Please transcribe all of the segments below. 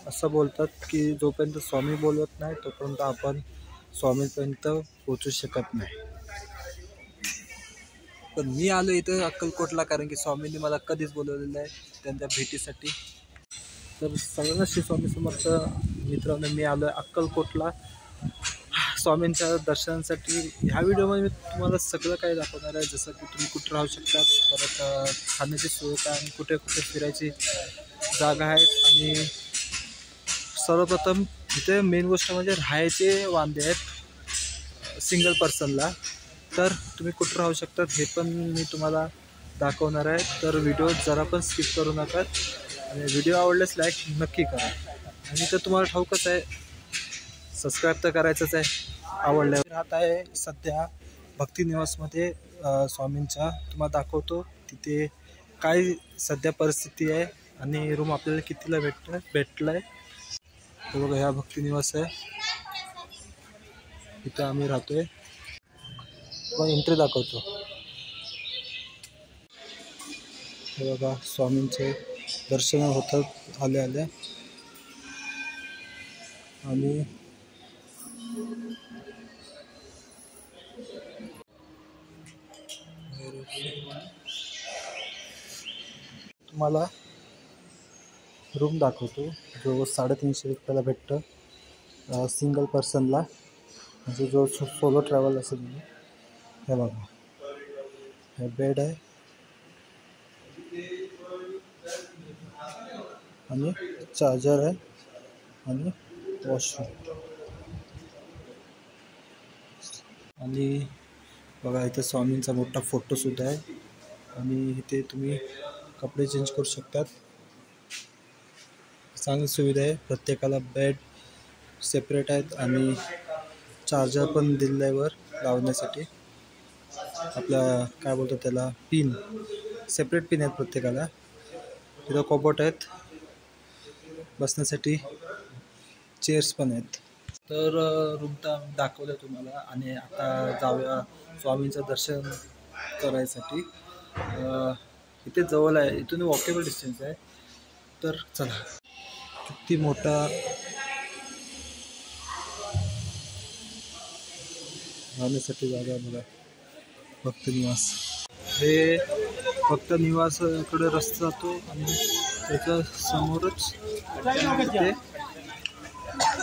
असं बोलतात की जोपर्यंत स्वामी बोलवत नाही तोपर्यंत आपण स्वामीपर्यंत पोचू शकत नाही. पण मी आलो इथं अक्कलकोटला कारण की स्वामींनी मला कधीच बोलवलेलं आहे त्यांच्या भेटीसाठी. तर सगळ्यांना श्री स्वामी समर्थ मित्रांनो, मी आलो आहे अक्कलकोटला स्वामींच्या दर्शनासाठी. ह्या व्हिडिओमध्ये मी तुम्हाला सगळं काही दाखवणार आहे, जसं की तुम्ही कुठे राहू शकता, परत खाण्याची सोय काय आणि कुठे कुठे फिरायची जागा आहेत. आणि सर्वप्रथम इथे मेन गोष्ट म्हणजे राहायचे वांदे आहेत सिंगल पर्सनला. तर तुम्ही कुठं राहू शकतात हे पण मी तुम्हाला दाखवणार आहे. तर व्हिडिओ जरा पण स्किप करू नका आणि व्हिडिओ आवडल्यास लाईक नक्की करा. आणि तर तुम्हाला ठाऊकच आहे, सबस्क्राईब तर करायचंच आहे. आवडल्यावर राहत आहे सध्या भक्तिनिवासमध्ये स्वामींच्या. तुम्हाला दाखवतो तिथे काय सध्या परिस्थिती आहे आणि रूम आपल्याला कितीला भेटलं आहे. हे बघा, ह्या भक्तिनिवास आहे, इथं आम्ही राहतोय. पण एंट्री दाखवतो. हे बघा, स्वामींचे दर्शन होतात आल्या आल्या. आणि तुम्हाला रूम दाखवतो जो 350 रुपयाला भेटतं सिंगल पर्सनला, म्हणजे जो सोलो ट्रॅव्हल असेल. हे बघा, हे बेड आहे आणि चार्जर आहे आणि वॉशरूम. आणि बघा, इथे स्वामींचा मोठा फोटोसुद्धा आहे. आणि इथे तुम्ही कपडे चेंज करू शकतात. चांगली सुविधा आहे. प्रत्येकाला बेड सेपरेट आहेत आणि चार्जर पण दिलेलं आहे वर लावण्यासाठी. आपला काय बोलतो त्याला, पिन, सेपरेट पिन आहेत प्रत्येकाला. तिथं कॉबोट आहेत, बसण्यासाठी चेअर्स पण आहेत. तर रूम तर दाखवलं तुम्हाला आणि आता जाऊया स्वामींचं दर्शन करायसाठी. इथे जवळ आहे, इथून वॉकेबल डिस्टन्स आहे. तर चला, किती मोठा राहण्यासाठी जागा बघा. भक्तनिवास, हे भक्तनिवासाकडे रस्ता जातो आणि त्याच्या समोरच ते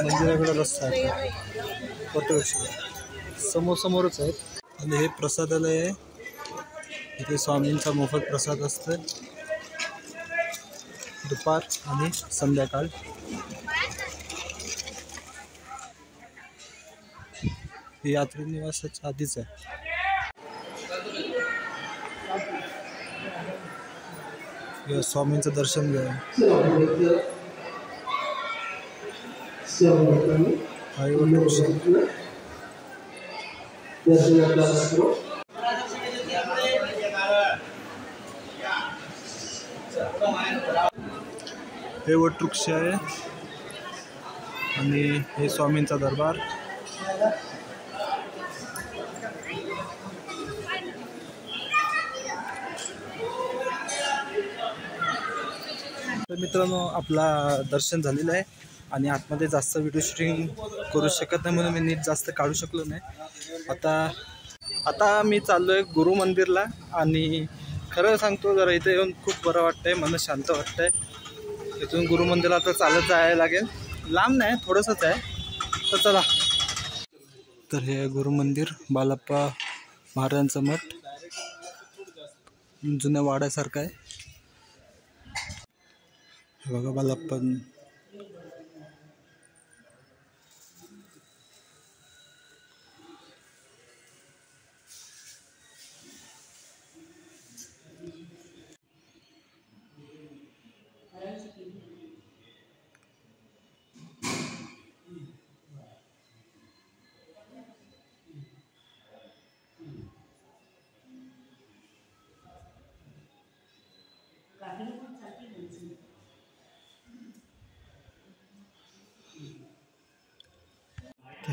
मंदिराकडे रस्ता आहे. समोरच आहेत. आणि हे प्रसादालय आहे, इथे स्वामींचा मोफत प्रसाद असतो दुपार आणि संध्याकाळ. हे यात्री निवासाच्या आधीच आहे. स्वामींचं दर्शन घ्या. हे वटवृक्ष आहे आणि हे स्वामींचा दरबार. तर मित्रांनो, आपला दर्शन झालेलं आहे आणि आतमध्ये जास्त व्हिडिओ शूटिंग करू शकत नाही म्हणून मी नीट जास्त काढू शकलो नाही. आता मी चाललो आहे गुरु मंदिरला. आणि खरं सांगतो, जरा इथे येऊन खूप बरं वाटतंय, मन शांत वाटतंय. इथून गुरु मंदिरला तर चालत जायला लागेल, लांब नाही, थोडंसंच आहे. तर चला. तर हे गुरु मंदिर, बालाप्पा महाराजांचं मठ, जुन्या वाड्यासारखं आहे. हे बघा बालाप्पा.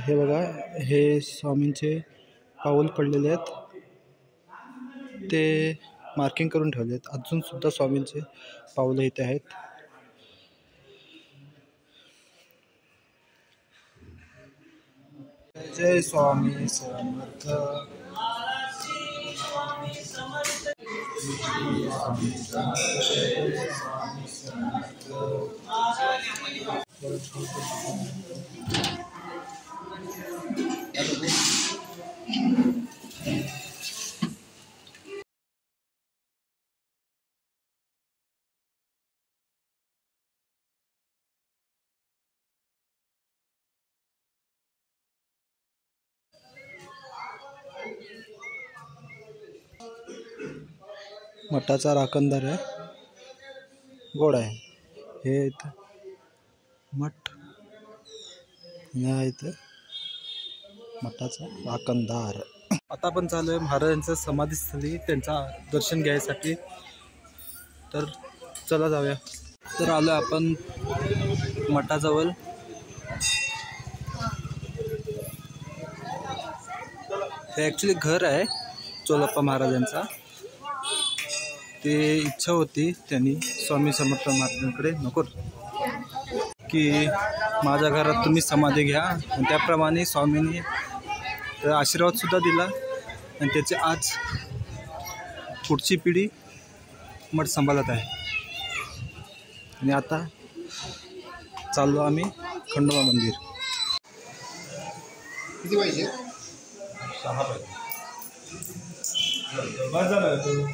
हे बघा, हे स्वामींचे पाऊल पडलेले आहेत, ते मार्किंग करून ठेवले आहेत. अजून सुद्धा स्वामींचे पाऊल इथे आहेत. जय स्वामी समर्थ. मठाचा राखणदार आहे, गोड आहे. हे इथं मठ इथं मठाचा राखणदार. आता आपण चालू आहे महाराजांच्या समाधीस्थळी त्यांचा दर्शन घ्यायसाठी. तर चला जाऊया. तर आलो आपण मठाजवळ. हे ॲक्च्युली घर आहे चोलप्पा महाराजांचा. ते इच्छा होती त्यांनी स्वामी समर्थ महाराजांकडे नको की माझ्या घरात तुम्ही समाधी घ्या, आणि त्याप्रमाणे स्वामींनी आशीर्वादसुद्धा दिला. आणि त्याचे आज पुढची पिढी मठ सांभाळत आहे. आणि आता चाललो आम्ही खंडोबा मंदिर. किती पाहिजे? 6 पाहिजे. बस झालं.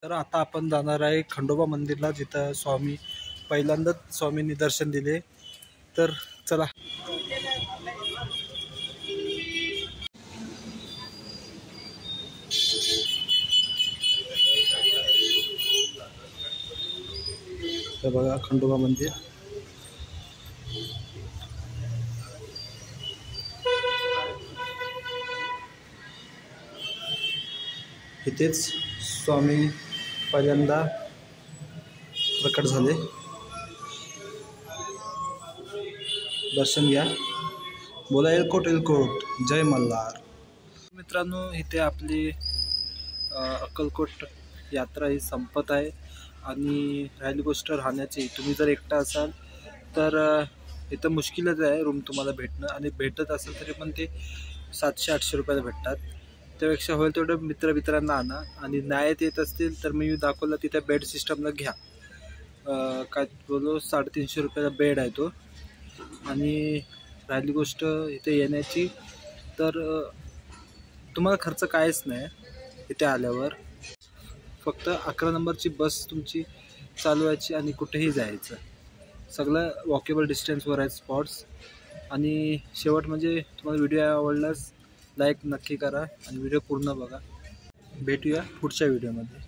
तर आता आपण जाणार आहे खंडोबा मंदिरला, जिथं स्वामी पहिल्यांदाच स्वामींनी दर्शन दिले. तर चला. तर बघा खंडोबा मंदिर. इथेच स्वामी पहिल्यांदा प्रकट झाले. दर्शन घ्या. बोला एलकोट एलकोट, जय मल्हार. मित्रांनो, इथे आपली अक्कलकोट यात्रा ही संपत आहे. आणि राहिली गोष्ट राहण्याची. तुम्ही जर एकटा असाल तर इथं मुश्किलच आहे रूम तुम्हाला भेटणं. आणि भेटत असेल तरी पण ते 700-800 रुपयाला भेटतात. त्यापेक्षा होईल तेवढं मित्रांना आणा. आणि नाहीत येत असतील तर मी दाखवलं तिथे बेड सिस्टमला घ्या. काय बोलो 350 रुपयाला बेड आहे तो. आणि राहिली गोष्ट इथे येण्याची, तर तुम्हाला खर्च काहीच नाही इथे आल्यावर. फक्त 11 नंबरची बस तुमची चालवायची आणि कुठेही जायचं. सगळं वॉकेबल डिस्टन्सवर आहेत स्पॉट्स. आणि शेवट म्हणजे तुम्हाला व्हिडिओ आवडल्यास लाईक नक्की करा आणि व्हिडिओ पूर्ण बघा. भेटूया पुढच्या व्हिडिओमध्ये.